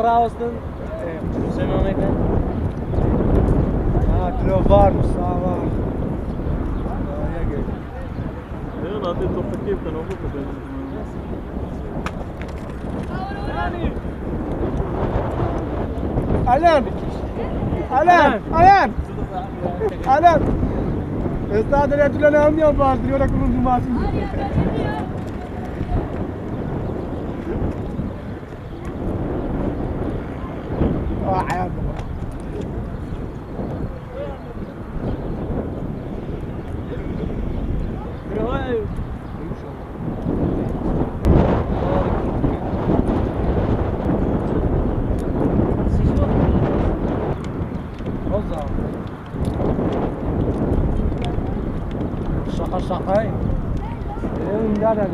ڕاوەستن سەمامەکەن کلۆڤار مستاوە يلا هذه الطفة كيف كانوا بكرة ألان ألان ألان ألان استاذ اللي لنا هم يوم بعد يقول لك من ما عيال شقاي لا لا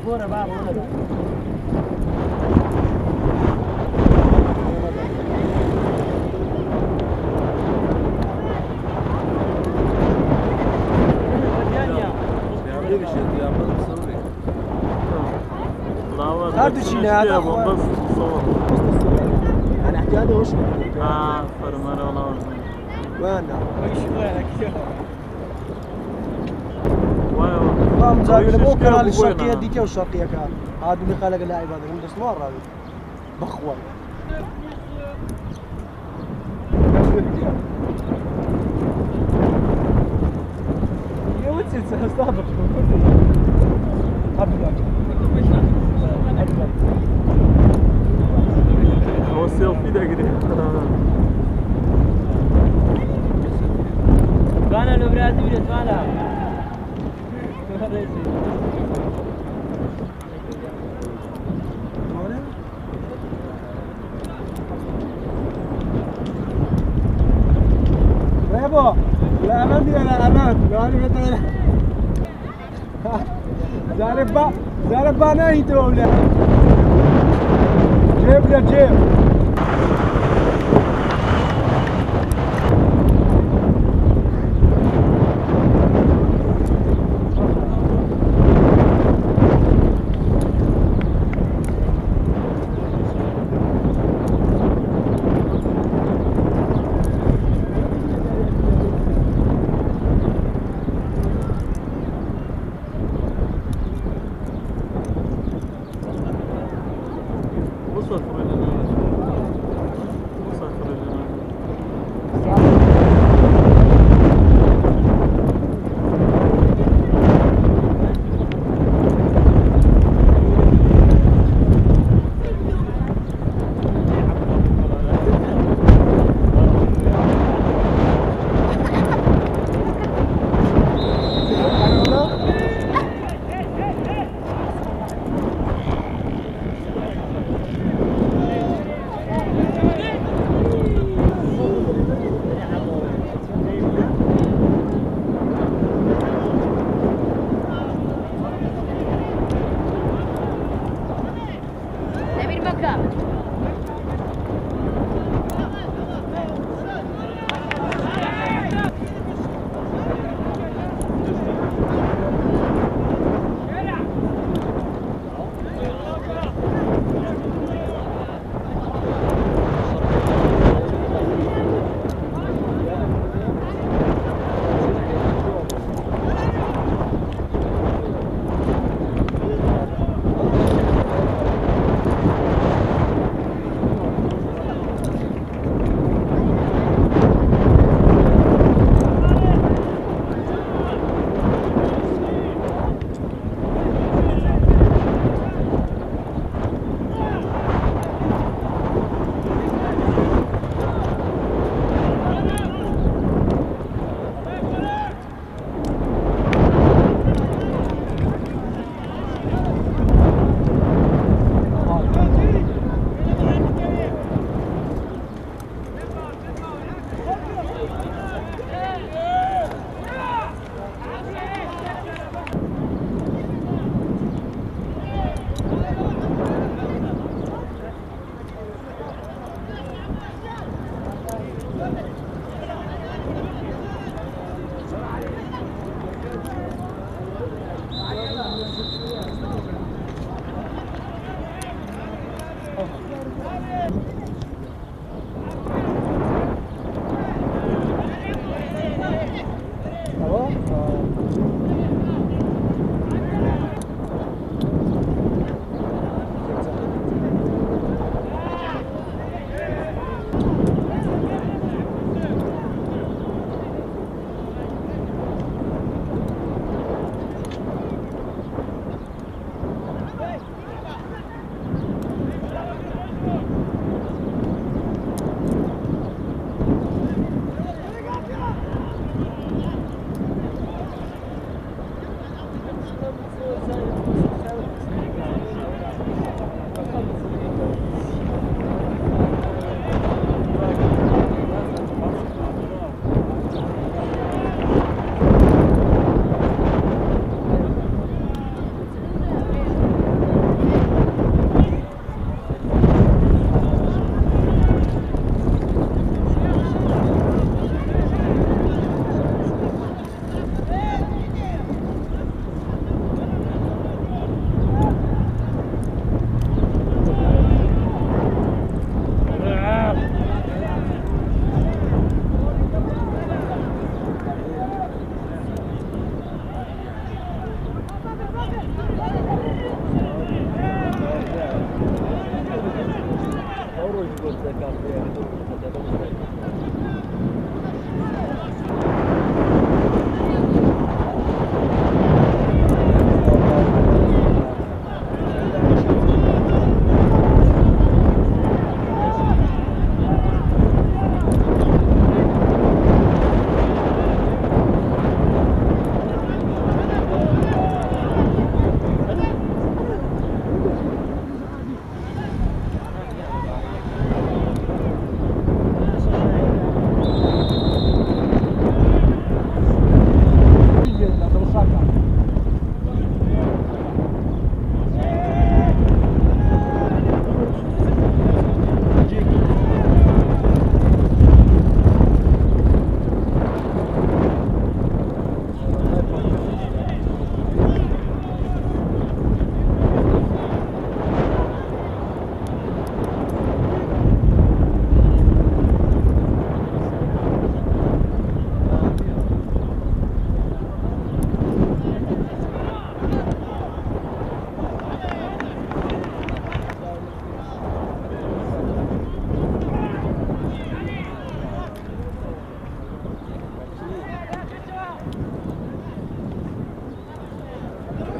Agora vai, هذا الشيء هذا بس صور انا احتاجه وش فرمانه والله وين واو قام زايد مو كان الشرقيه ديك والشرقيه كان هذا اللي خلق اللاعب هذا من اسمار هذا بخوان يا وتسي استغفر هو السيلفي ده كده كان لو براد بيت مالا برافو لا امان دي لا امان لا انا مثلا زارب با نهيته ولا جيب يا جيب va?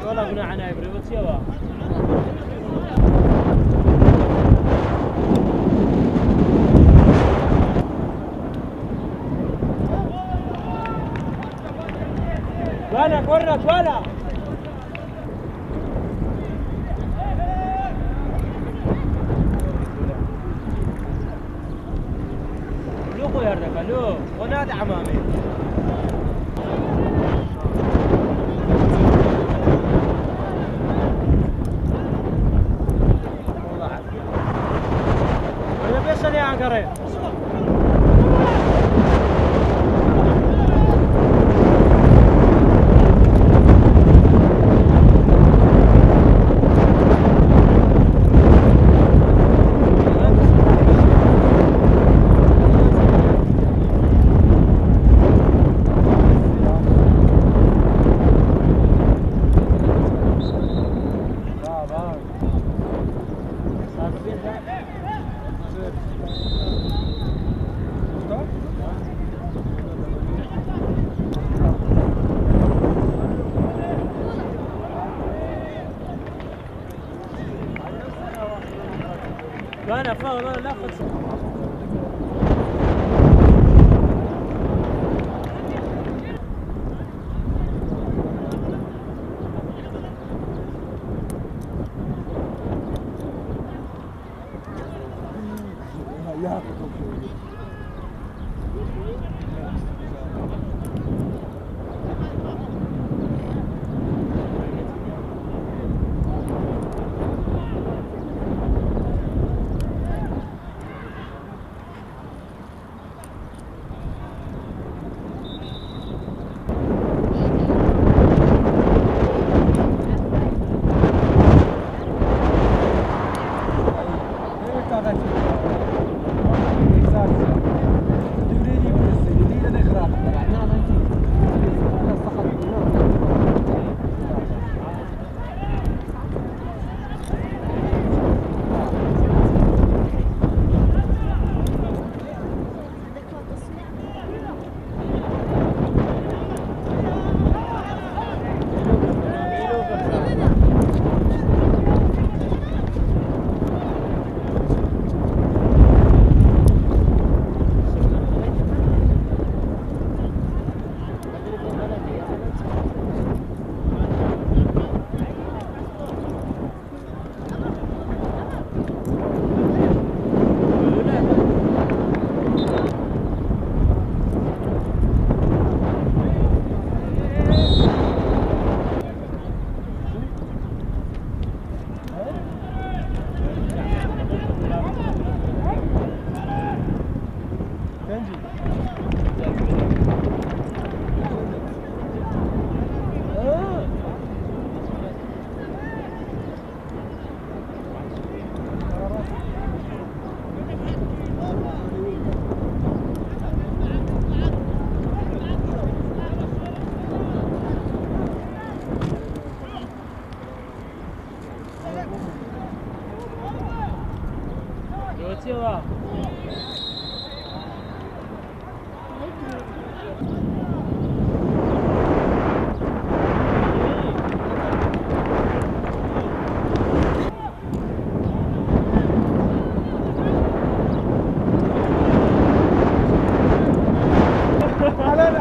والله قلنا عنها يبري وتسيبها ولا كرة ولا لوكو يردك لو ونادي عمامي يا عنقري انا فاهم لا خلص Lewatiła.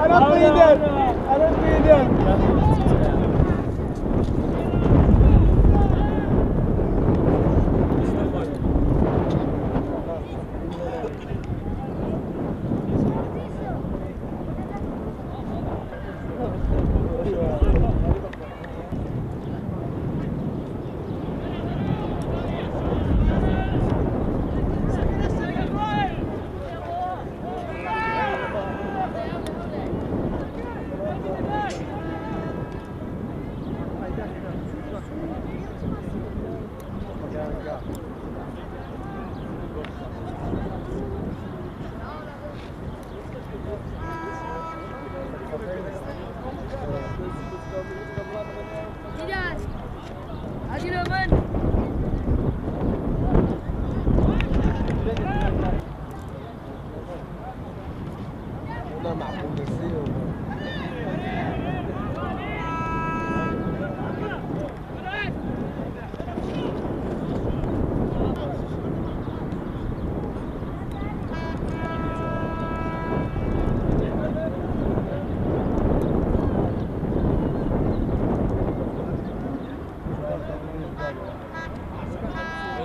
أنا بإيدين أنا بإيدين Tidak. Lagi Roman. أنا معقول نسيه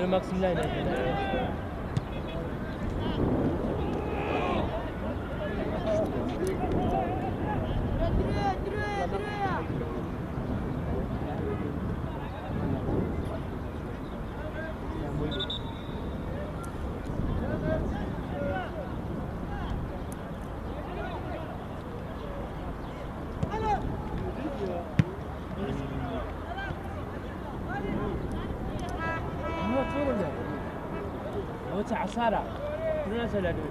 Maxim Line. هو تعصارة كلنا سلادو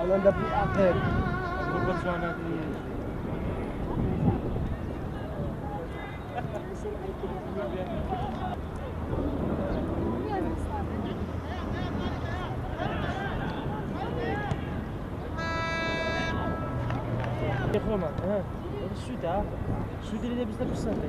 أنا دبي أخير Roman, السود ها السود اللي لابس لابس الصندوق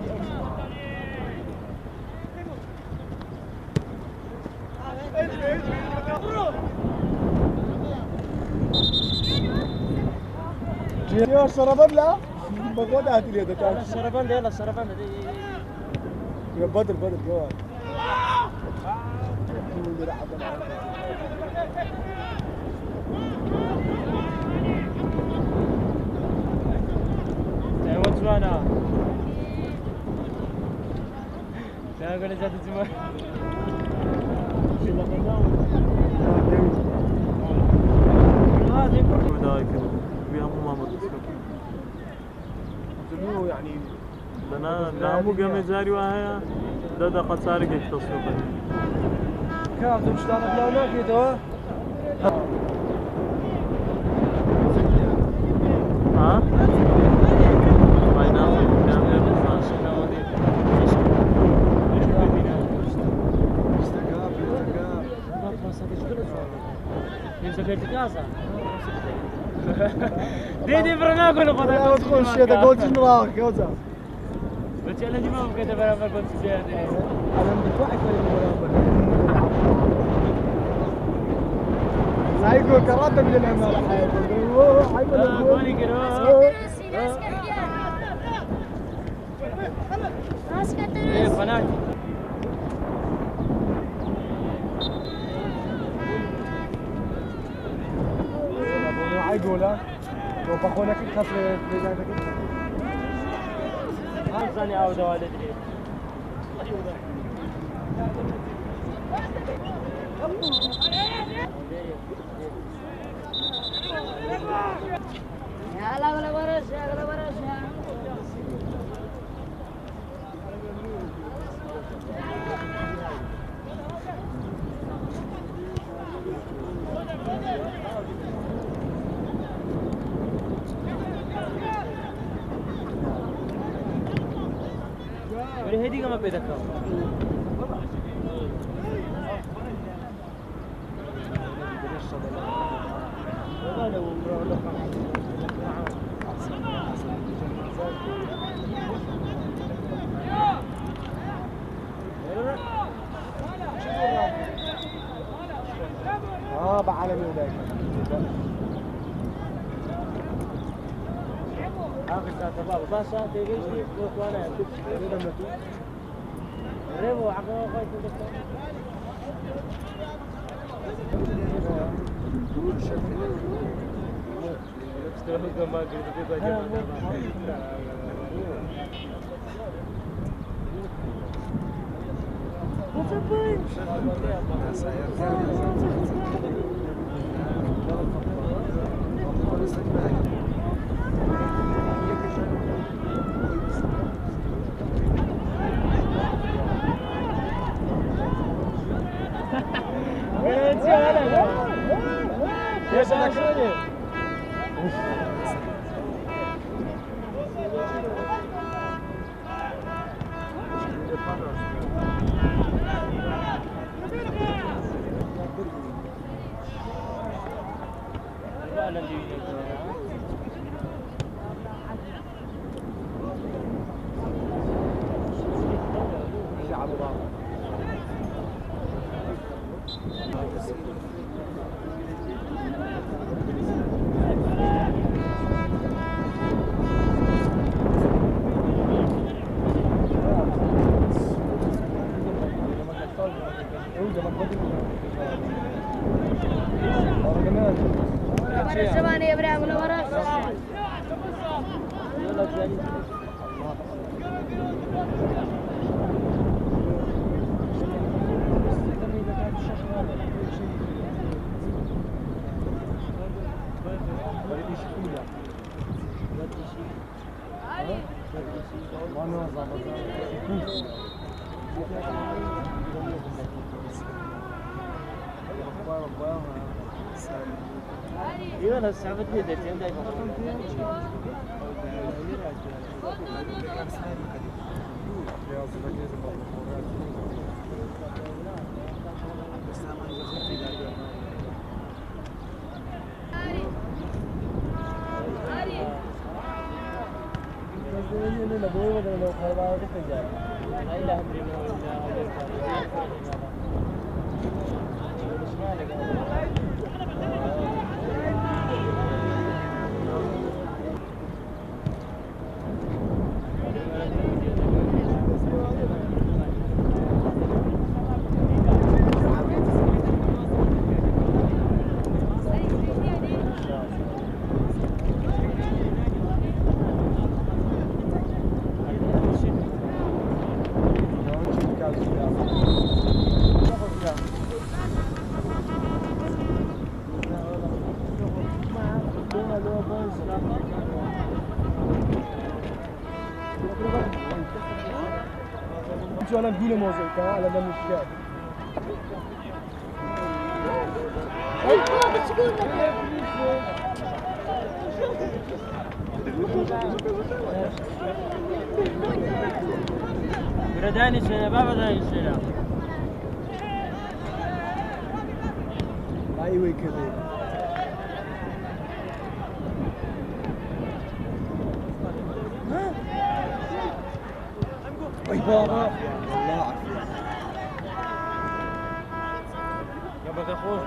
جينيور سربان لا بقول هاتي لي هذا تعال السربان ده يلا السربان ده يا بدر بدر جوال واتسوانا لا أقول جات الزمان يعني لا مو قام جاري وهاي ده قد سارق التصوير كاظم ايش دارك لو هناك كده ها ما ينام كامل دي برناكو نقطة لا تخش هذا قلت نراك كوزا بس أنا دي ما بقدر برا قلت زيادة انا مدفعك ولا يقول كراتة من الأمانة حيقول قولي كده ايه فنان حيقول ها لو بخونك تخسر ثانية عودة والدي Agla barasha. मेरी हेडी का मैं पे रखा हूँ بعالمي ولاك آخر ساعة بابا بس ساعة تيجي وأنا ريبو عقله قايد يا ابراهيم ولا براسه إيه أنا سافرت لي دتين دايما أنا بدون موزيك على دم الشجاع برداني سنة بابا داني سنة أيوة كذا أي بابا الله عافية بقى خوف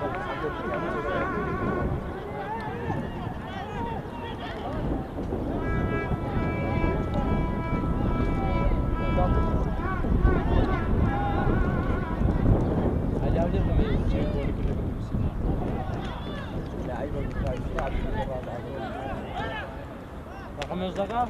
رقم الزكاة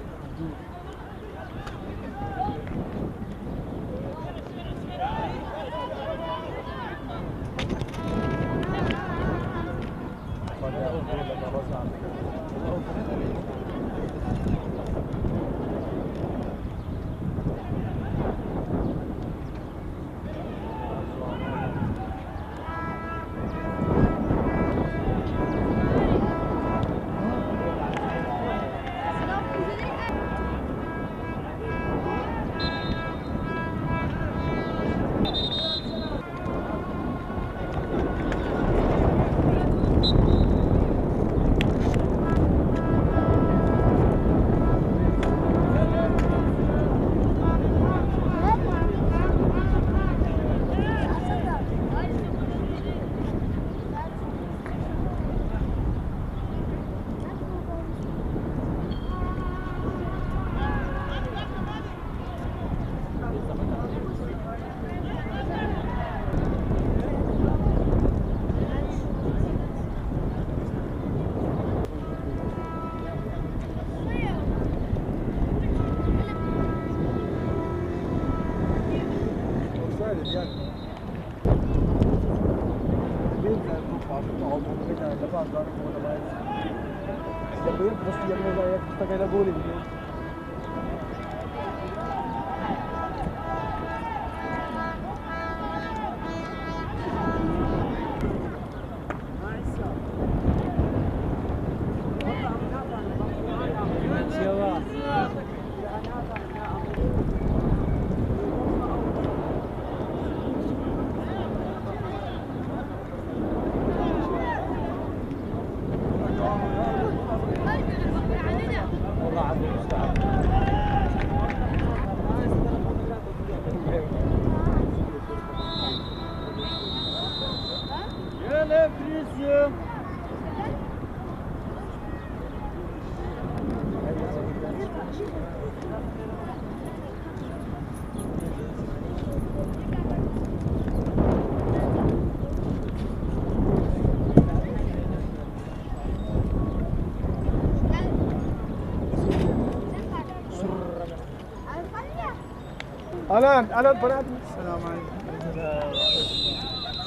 اهلا بنات السلام عليكم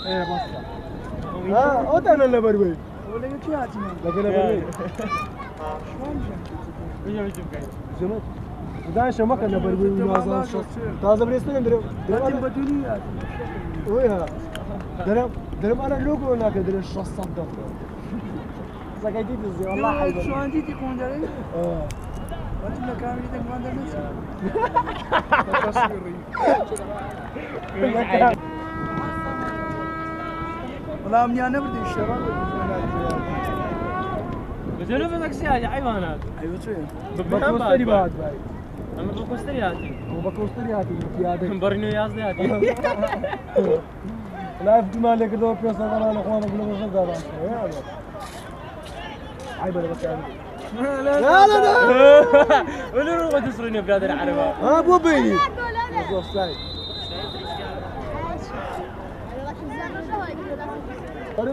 ايه بس ها اوتانا لبروي ولا يجي عاجنا لكن لبروي شلون جمت ده شمك لبروي نازل تازه بريستن درم بدوني ويا درم انا لوجو هناك درم شو صدق زكايتي تزي والله حيبه شو عندي تكون دري وانت كامل يدك ما عندك والله مني انا بدي الشباب بزولو بدك سياج حيوانات ايوه شو بكوستري بعد باي انا بكوستري هاتي وبكوستري هاتي يا برينو يازدي هاتي لا في مالك دو بيوصل انا الاخوان بلو شغال عيب بس يعني لا لا لا ولو روح تسرني يا بلاد العربة ها بو بيني بو سايد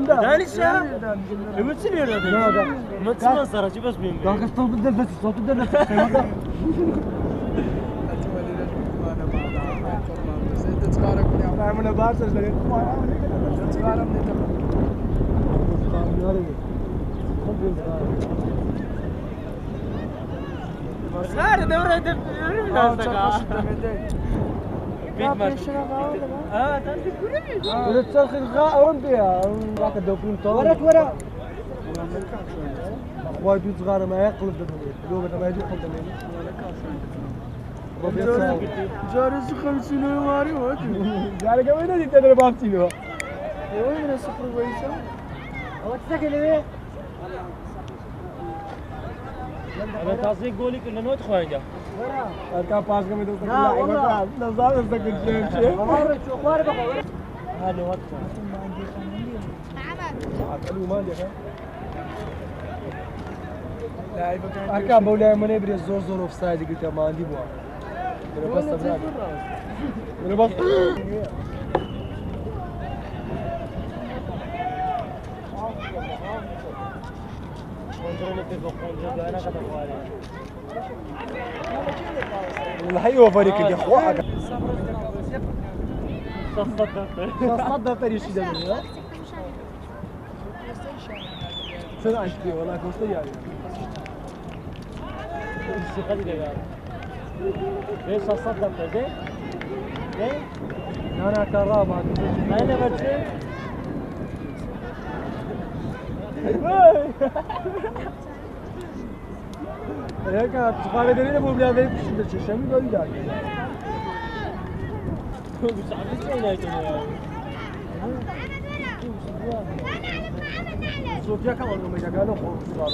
داني الشام يمتسني ولا لا ما تسمع صار شي بس بين ذاك الصوت الدلس صوت الدلس انا بارس زين صار دورة تسخ الغاء بها راك دوبين طول ورا وايد صغار ما يقلب دوبه ما يجي قلب جارس 50 ماري هاتي جارك وين دي تدري بامتينو وين صفر ويسا هو تسكن ليه انا تصدق قولي كنا نوت خويا اركب باس كم تو لا والله نظام استك الجيم شيء هذا وقت قالوا مالك أركب بولا من يبرز زور أوف سايد قلت ما عندي بوا أنا بس أبغى أنا بس والله حيوه فريق يا أخوة صدق تري شيء ده شنو عشتي والله كنت يعني ليش صدق زين؟ زين؟ أنا كرامة أنا بتشي هيك تفعل دليل أبو بلاد ذي بس شو من قال لك مش عارف شو هناك صوتيا كمان لما يجي قالوا خلاص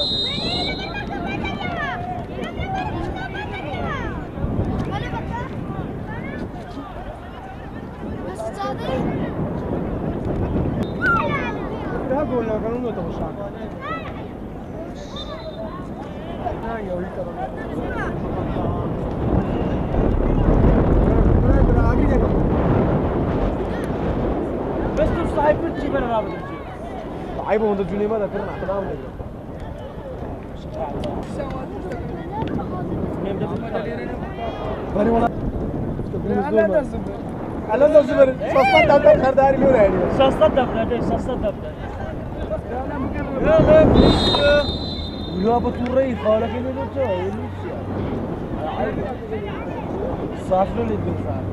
لا أقول لك أنا نوتو شاك لا يا ولد بس تروح صاحب تجيب أنا رابط تجيب عيبه من الدنيا ماذا كنا احترام لك بني والله أنا زبر صفت هذا خرداري لونه يعني صدق لا صدق ولا بتوري خالك اللي بتوه صافر اللي بتوه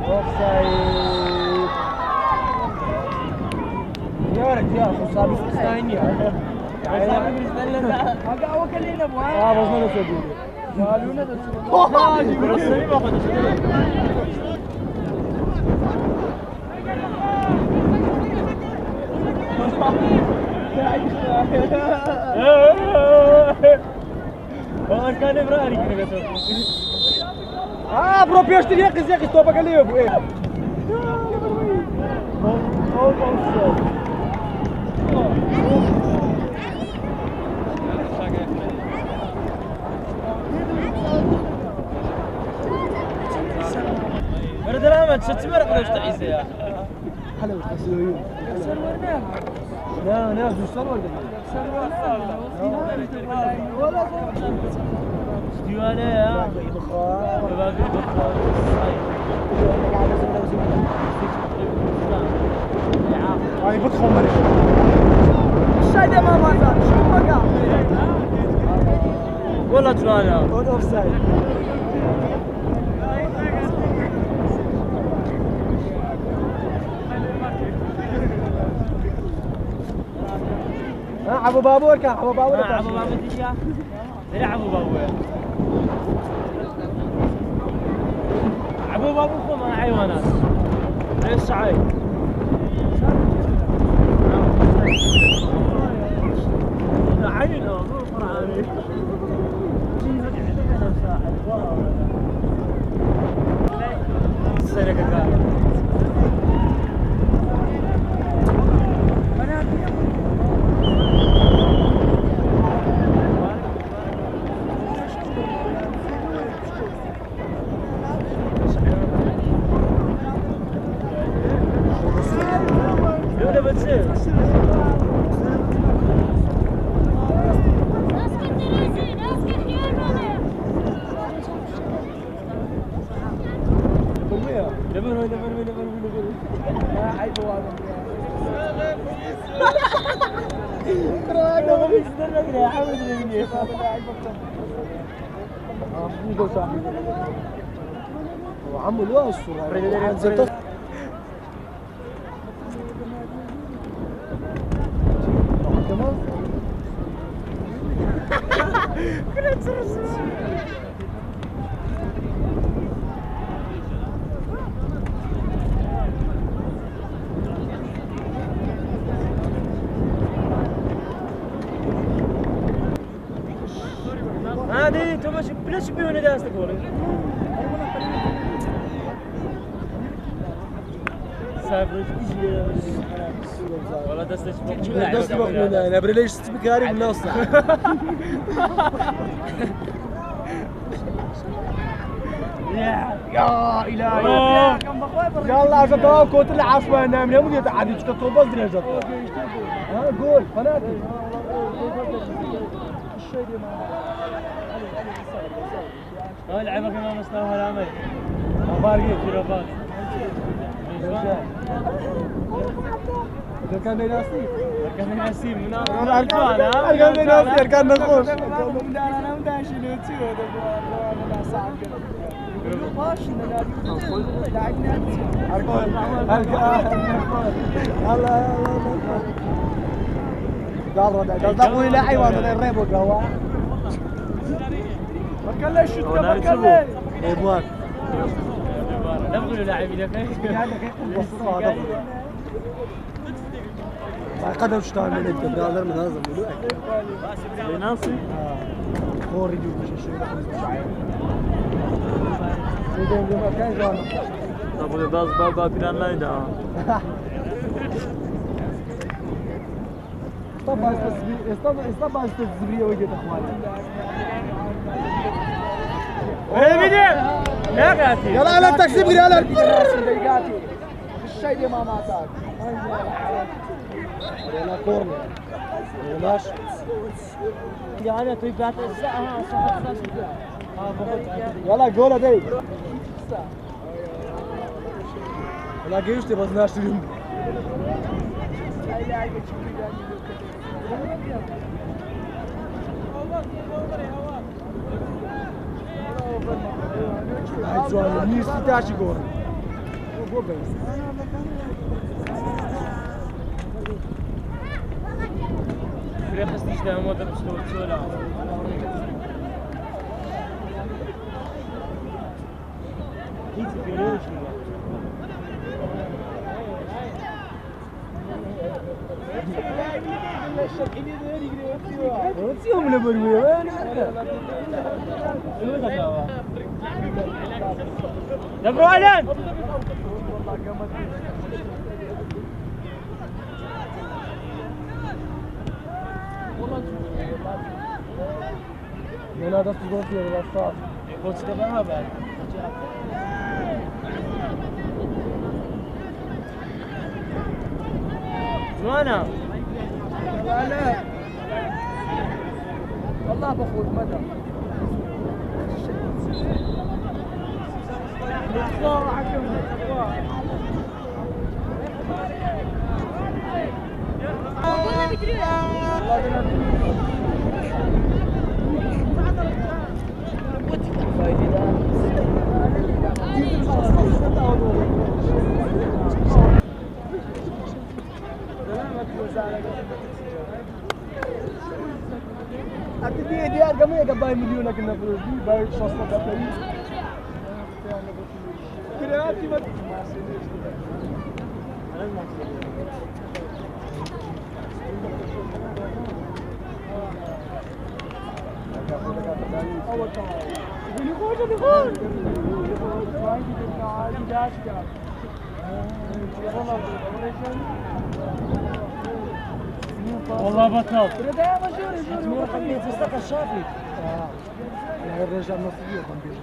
اوفسايد يا رجال مصابي ثانية هذا هو كلنا ابوها بس ما نسوي قالوا لنا رسمي ما خدش كان ابراهيم كده بروبrio اشتري يا اخي توبك اللي ابو ايه ورد الامل شت مرق ليش تعيسه يا حلو تسويون لا لا شو صار ولا استيوانه يا هاي بدخل مريض الشاي ده ما مازال شو بقى والله جوانا اون اوف سايد ابو بابور كان ابو بابور ابو بابور تيجي يلعب ابو بابور ابو بابور خو مع حيوانات ايش سعيد عينه مو فرعاني السلك كان عمو الوقت الصورة هذه توماش بلاش بيونه داست كوري سافرج والله دستش دست بخمنا انا بريليش سبكاري بالنص يا إلهي يلا عشان تمام كنت اللي عارفه انا من يوم يتعدي تكتب بس درجات ها جول فنادي هاي لعبة كمان مستوى العمل بارجي في رباط كان ناسي كان ناسي من كان ناسي كان نخوش انا مداش نوتي هذا ساعه باش ضربوا لي حيوان الريبو قهوه ما كان شو ما كان ايبوان لا بقولوا لاعبين قدم شتان من انت برادر من هذا الموضوع بناصي خوري جو مش شيء سيدنا ما كان جانا طب باز بابا بلان لا يدا طبعا طبعا الزبريه وجهت اخواني ايه بدي يا قاتي يلا على التاكسي بقري على الشيء اللي ما ماتك يلا كورنر يلاش يا انا طيب قاعد يلا جول دي يلا جيش تبغى ناشرين هاي سؤال مين ستاشي جول فريق استخدام وضع مستوى سولا هيك بيقولوا شنو يوم لبروي دبروا علان يلا دست جول في الوسط قلت تبعها بعد جوانا لا والله بخوض مدى أكيد دي أرقام يا جباي مليون كنا فلوس دي باي شخصنا كتير كرياتي ما والله بطل تمر حبيت تستقى الشافي يا الرجال مصري وطنبيل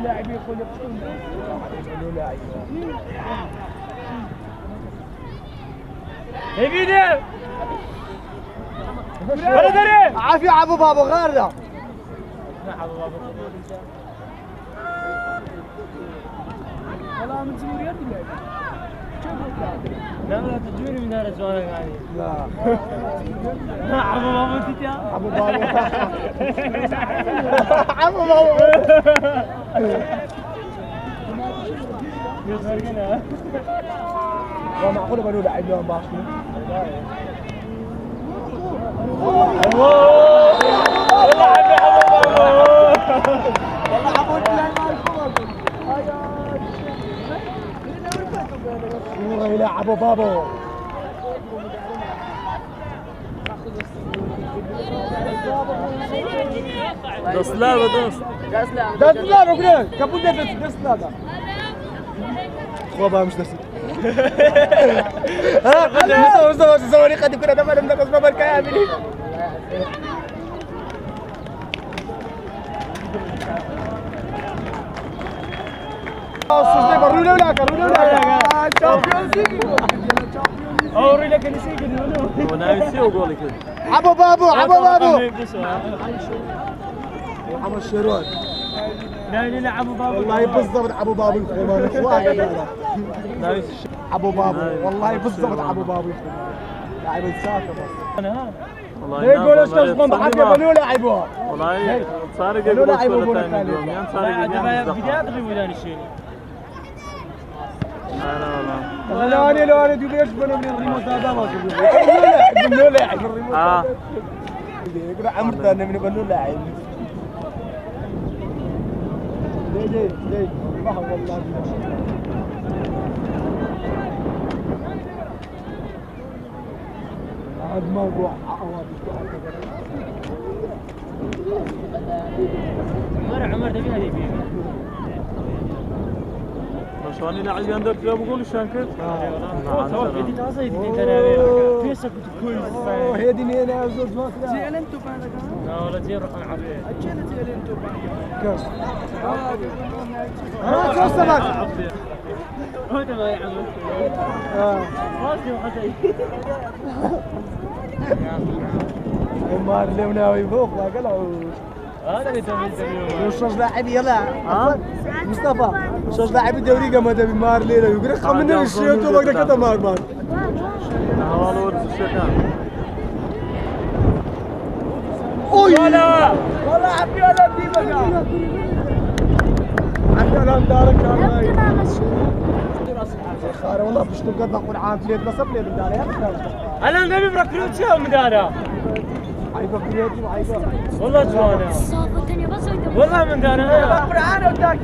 لاعب يقول لاعب هيفيدي ولا دري عافية عبو بابو غارة والله من جمهورية لا لا تجوني من هذا السؤال يعني لا عبو بابو تيتا عبو بابو عبو بابو يفرقنا. معقوله بنو لعب اليوم باشا والله يلعبوا بابو دسلا بدوس دسلا بقول كابون دسلا خوبا مش دسلا ها زوري قد يكون هذا ما لم نقص بابا كامل صدق بروني ولا اوري لك اللي سيجي منو ونايسي وقولي كده ابو بابو محمد شيروان لا لا ابو بابو والله بالضبط ابو بابو اخوان نايس ابو بابو والله بالضبط ابو بابو لاعب الساكه بس انا والله يقول ايش قصدهم بحد بنو لاعبوها والله صار يقول لك ولا ثاني يوم يعني صار يقول بدايات غير الشيء انا لو انا دوبي ايش بنو من الريموت هذا ما بنو لاعب الريموت يقول عمر ثاني من بنو لاعب ليه والله عاد ما روح عمر تبي هذه فيه شلون يلعب يندر بقول شانكر والله بدي تازه يدي ترى فيسك كل هي دي هنا زوج ما زين انتو بعدك لا ولا زين رقم عبيه اجل زين انتو بعدك كاس شو السبب هو تبع يا عمر راسي وحتى مار لوناوي فوق ما قالوا هذا اللي تبي وش لاعب يلا مصطفى شوف لاعب الدوري كما تبي مار ليله يقول خمن الشيء تو بقدر كذا مار حوالي ورث الشكان ولا والله عبي ولا بدي بقى عندنا دارك خير والله بشتو قد نقول عام ليت نصب لي من داري انا نبي بركروت شو من دارا عيبك كرياتي وعيبك والله جوانا والله من دارا بقرا انا وداك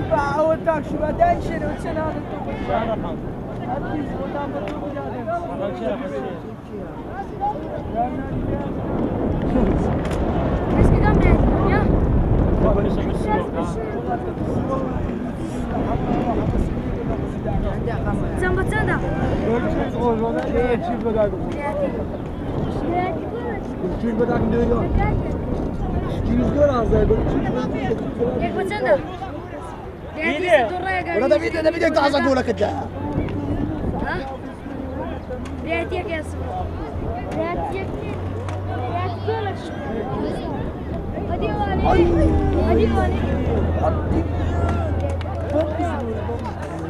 وداك شو بعدين شنو سنه رقم Zambatanda. Çift bedak diyor. 200 lira az daha. Jak bacanda. ولا ده بدك تعز اقول لك انت رياتيك يا صبر رياتيك لك شو هدي واني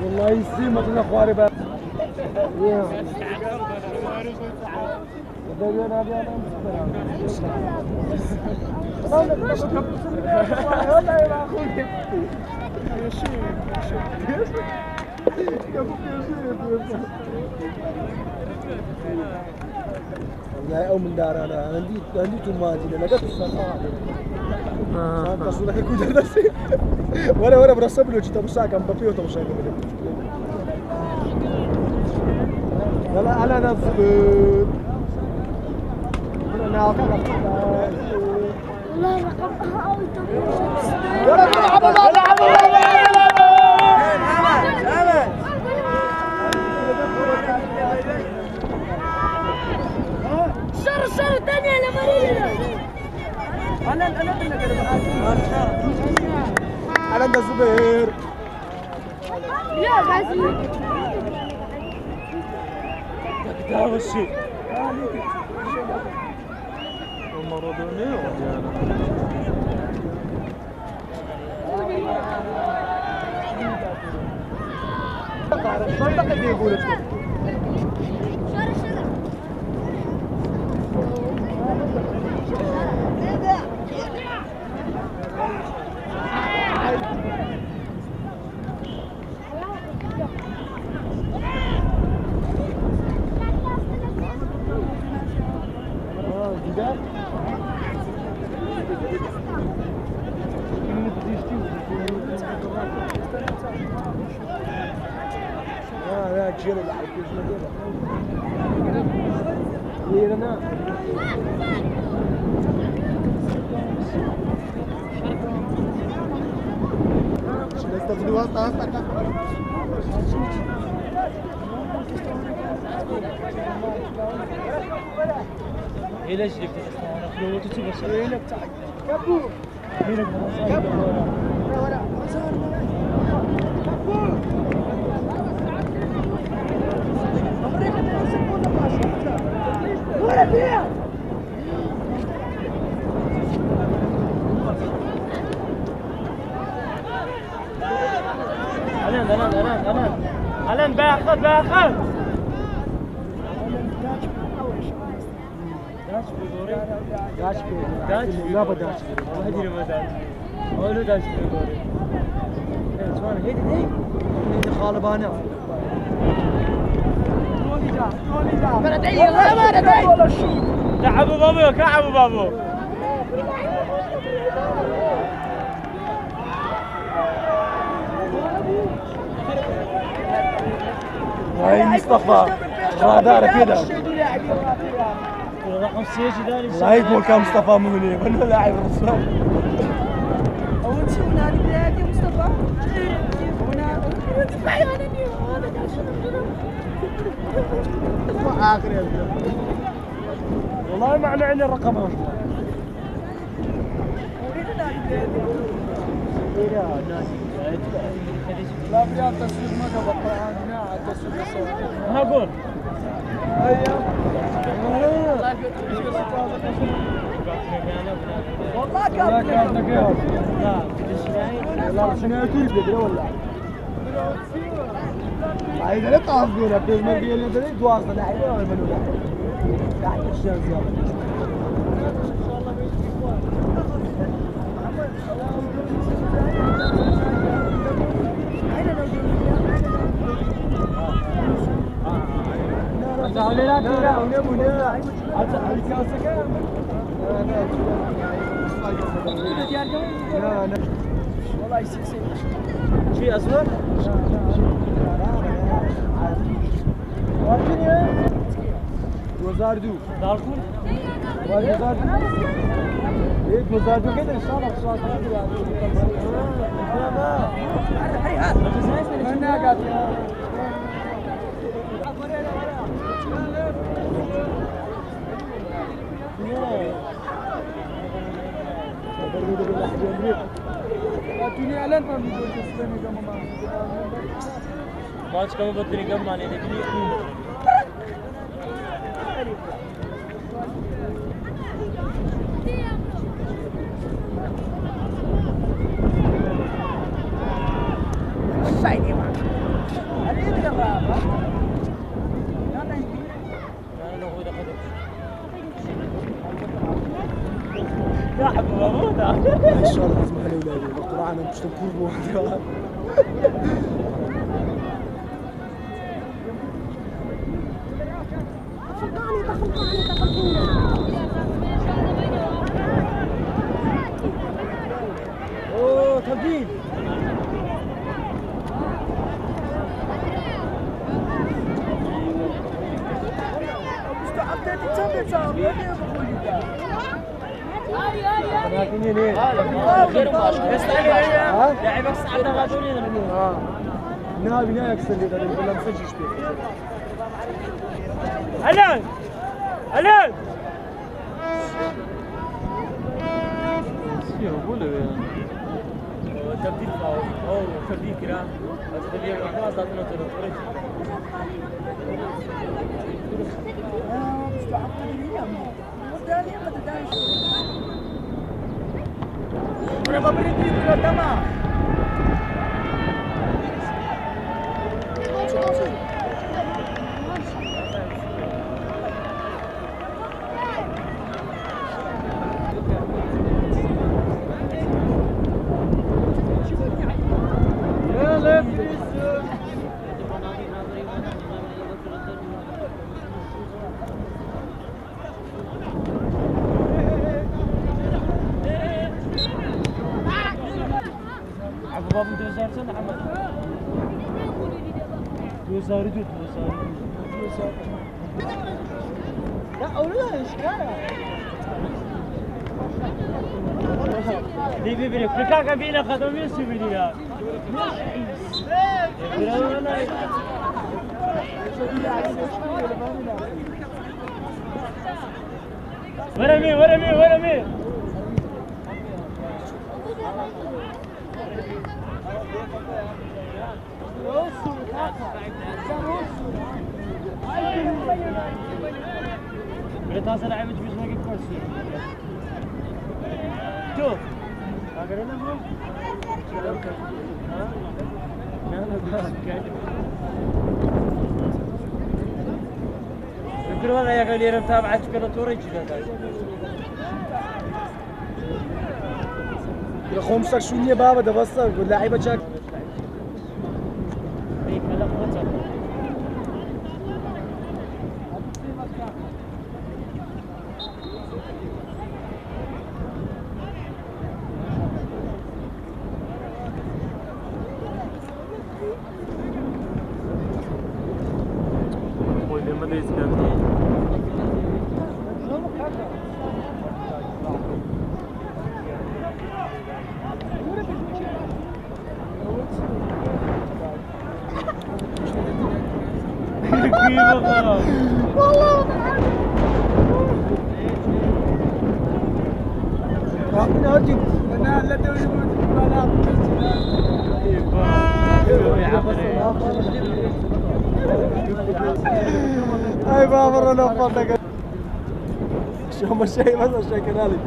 والله يسلمك من اخواري بقى والله او من دار انا عندي توماتي لقيت الصراحه تصلك كوجا نفسي ولا برسم له جيت ابو ساكن بطيء وتبو ساكن يلا انا نصب انا والله رقمها او يلا العب صار ثانية على مريضة انا ده زبير لا غازي ده الشيء ومرضوني وجانا صدق اللي يقول ليرنا استخدموا هسه هي ليش جبت لو تشوف بس هي لك كبو هي لك الان باخذ داش لا بداش ما ادري ما داش هو داش شلون هيدي خالبانه لعبوا بابوك لعبوا بابوك هاي مصطفى رادار كده رقم سيجي ذاني لا يقول كان مصطفى مغني ولا لاعب رسول اول شيء هنا البلاد يا مصطفى هنا تسمعي هذا اخر يا والله ما عندي الرقم اصلا لا بريال تصوير ما قبل عندنا التصوير ها قول والله كان لا شنو تريد ولا عايز لا تعرفون في ما بين البلد واصل لا ولا منو لا لا الشمس والله يسكسك شيء أسود وزاردو داركون وزاردو ايه وزاردو كده ان شاء الله الدنيا لن تنبض تسلمي كما ما تكمل بدري كم ماني نبني الشاي ما هذه الغابة يا حبيبي بابا ان شاء الله اسمح لي ولادي طلعنا مش تنكربوا اوه تبديل مستعد تتصدق صار لكن ليه؟ غير مباشر بس لعبك صعب غادوني نابي لا يكسر لي هذا ولا مسجل فيه الان الان تبديل او تبديل كلام تبديل خلاص اعطينا توريج مستعد وداني ما تدانش انا ببرد لك تمام بابا 2000 سنه عمل وزاري دوت وزاري لا أولاد إيش كان دي بيبري كل كان بينا خدوا ميسي بديها ورمي ورمي ورمي بريطانيا لعبت بس ما جبت كرسي شوف أقرأنا هم يمكن والله يا قولي أنا متابعة كذا توري يا خمسك شو نية بابا ده بس واللاعيبة شاك اي بابا انا فضلك شو ما شيء بس الشيء كذلك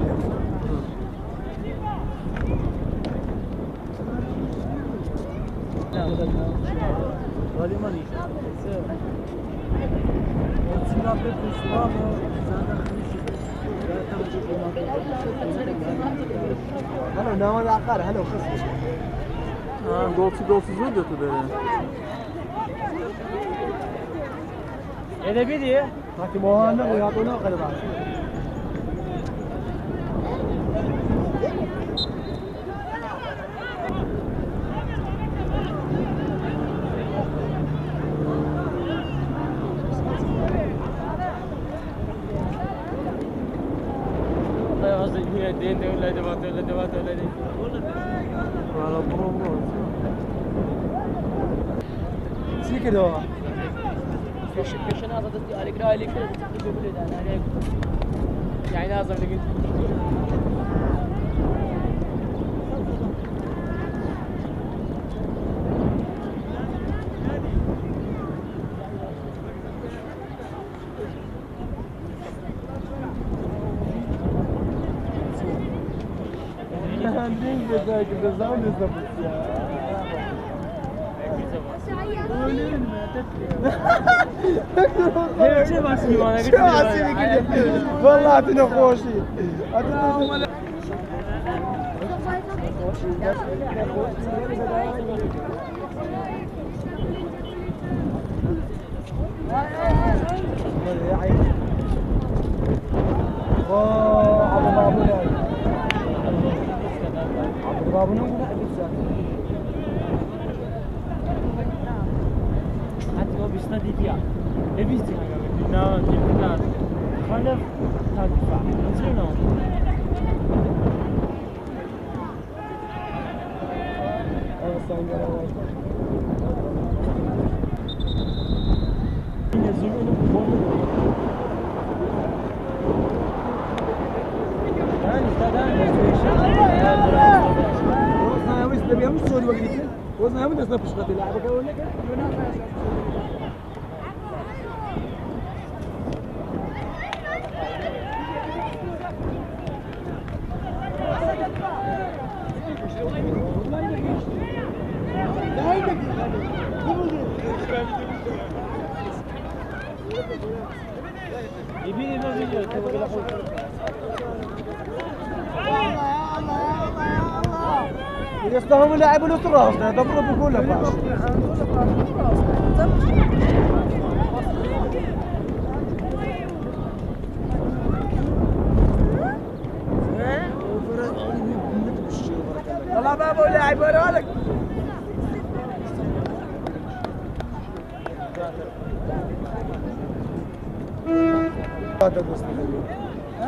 هلا نام العقار هلا وخص Golsuz götü böyle. إذا بدي لكن مهانا ويعطونا قلب دين دين ولا دبات ولا دبات ولا دين Valla bunu. سي كده كيش أنا أصدق عليك رأي لك كده تقول لي أنا عليك يعني لازم لقيت عندين كذا كذا زمان بالضبط شو باسمي وانا قلت شو عسيري كده والله اعطينا خوشي خلف تدفع نزلنا وزنها من أصلا بشغل لعبة ولا كده يبيني ما فيديو تبغى كده اخوي يستهم اللاعب الأسرة تضرب بكل باش والله بابا لاعب ولا لك هذا دوست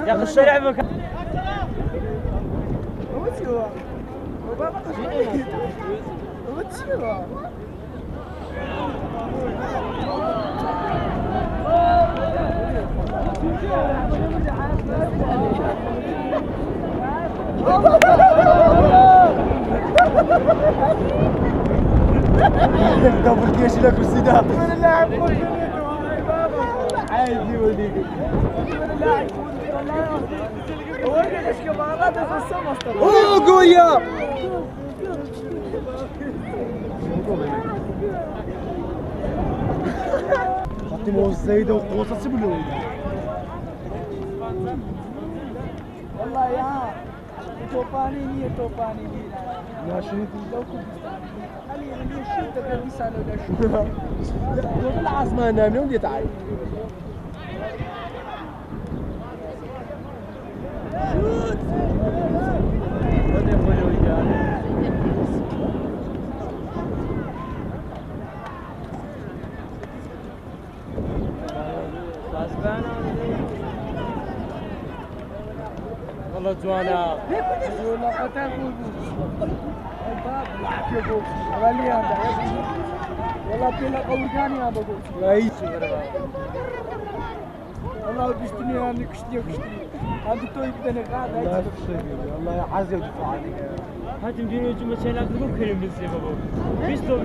يا اخي الشارع بك دبل كيش لك بالسداد عادي ولدي اوه قوية حطي الزايدة وقوصة سبلو والله يا توباني نية توباني يا شنو لو كنت خلي اللي شو تقدر يسالوا له شو العاصمة انا من وين يتعرف والله جوانا والله قتاكو الباب يعكبوا غالي هذا والله بلا قول ثاني يا ابو رئيس والله بيشتني انا كشتي هذا توي بدنا قاعد لا تشتري والله يا حازم دفع عليك هاتم دينو جمع شيلات مو كريم بالسيف ابو بيستو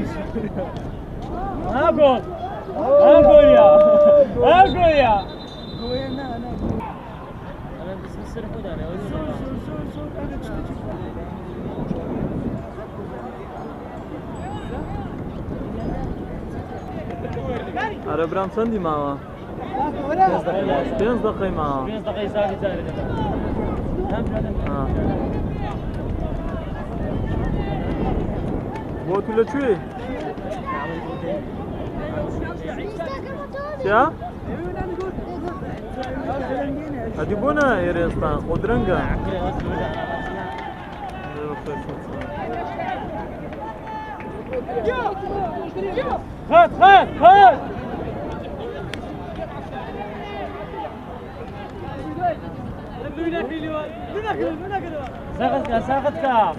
ها جول ها جول يا وين انا انا بس نصير خد انا أنا برام سندي معه 5 دقيقة معه 5 دقيقة زاد بوت ولا شوي؟ شا؟ هدي بونا يريستان خضرنجا خد ساقطك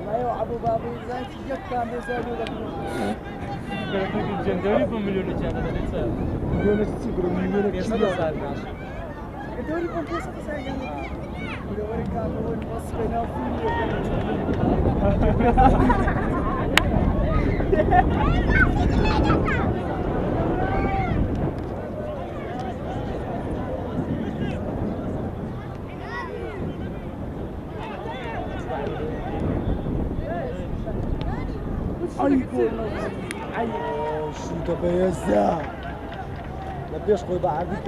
والله ابو بابو زين جت كان بيسالوا لك جندوري بمليون جانا ده مليون تسيبر مليون لسه كيلو صار دوري كومبوسة سايقة دوري كانوا وصفنا شو تبيزا نبيش خوي بعدك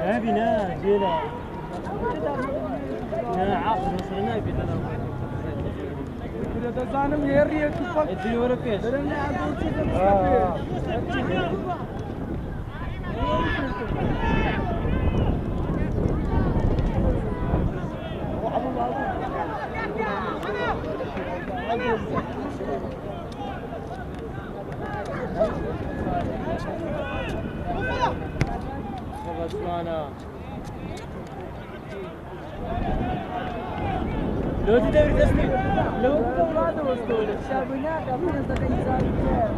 ما بينا جينا يا عاصم وصلنا بينا ده زانم يري تفك ادي ورا فيش درنا عبود خلصنا لو تدري اسمي لو ما دوستول شابنا كمان ده انسان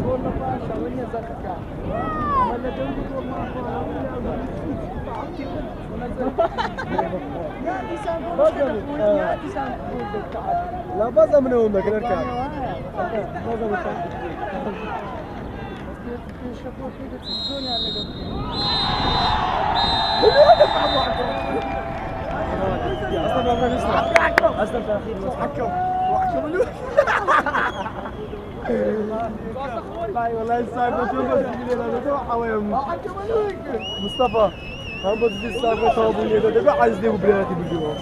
بول باشا وين زكا ولا دول ما يا انسان لا بازا من امك نركب بازا من اصلا والله نسمع أسلم تأخير حكم والله الساعة بشوفه مصطفى هم بدي الساعة صابوني ده بقى عايز لي وبراتي بالجوا